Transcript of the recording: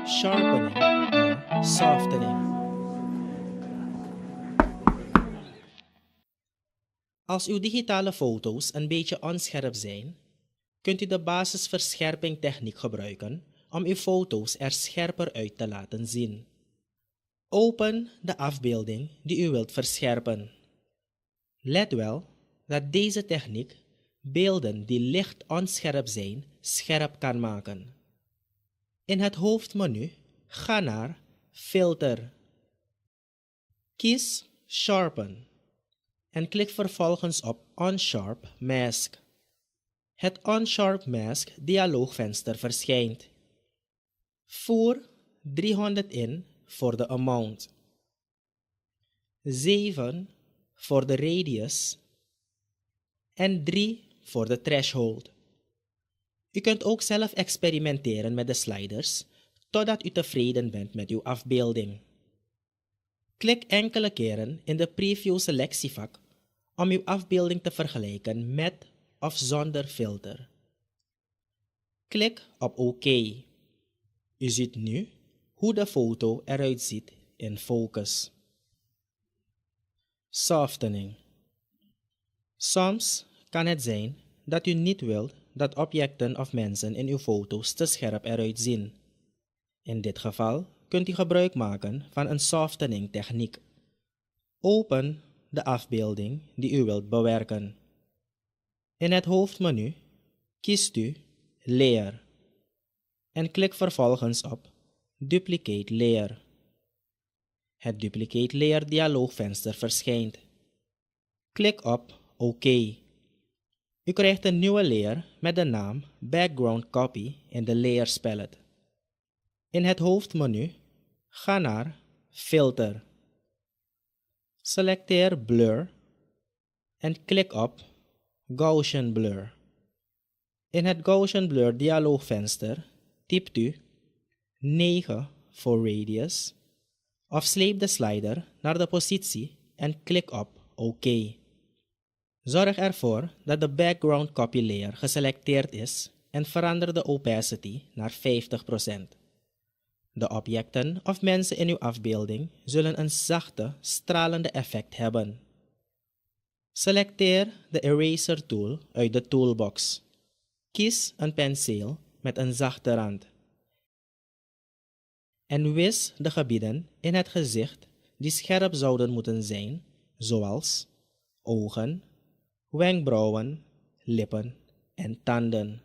sharpening or softening. Als uw digitale foto's een beetje onscherp zijn, kunt u de basisverscherping techniek gebruiken om uw foto's er scherper uit te laten zien. Open de afbeelding die u wilt verscherpen. Let wel dat deze techniek beelden die licht onscherp zijn, scherp kan maken. In het hoofdmenu ga naar Filter. Kies Sharpen en klik vervolgens op Unsharp Mask. Het Unsharp Mask dialoogvenster verschijnt. Voer 300 in voor de amount, 7 voor de radius en 3 voor de threshold. U kunt ook zelf experimenteren met de sliders totdat u tevreden bent met uw afbeelding. Klik enkele keren in de preview selectievak om uw afbeelding te vergelijken met of zonder filter. Klik op OK. U ziet nu hoe de foto eruit ziet in focus. Softening. Soms kan het zijn dat u niet wilt dat objecten of mensen in uw foto's te scherp eruit zien. In dit geval kunt u gebruik maken van een softening techniek. Open de afbeelding die u wilt bewerken. In het hoofdmenu kiest u Layer en klik vervolgens op Duplicate Layer. Het Duplicate Layer dialoogvenster verschijnt. Klik op OK. U krijgt een nieuwe layer met de naam Background Copy in de Layers palette. In het hoofdmenu ga naar Filter. Selecteer Blur en klik op Gaussian Blur. In het Gaussian Blur dialoogvenster typt u 9 voor radius of sleep de slider naar de positie en klik op OK. Zorg ervoor dat de background copy layer geselecteerd is en verander de opacity naar 50%. De objecten of mensen in uw afbeelding zullen een zachte, stralende effect hebben. Selecteer de Eraser tool uit de toolbox. Kies een penseel met een zachte rand. En wis de gebieden in het gezicht die scherp zouden moeten zijn, zoals ogen, wenkbrauwen, lippen en tanden.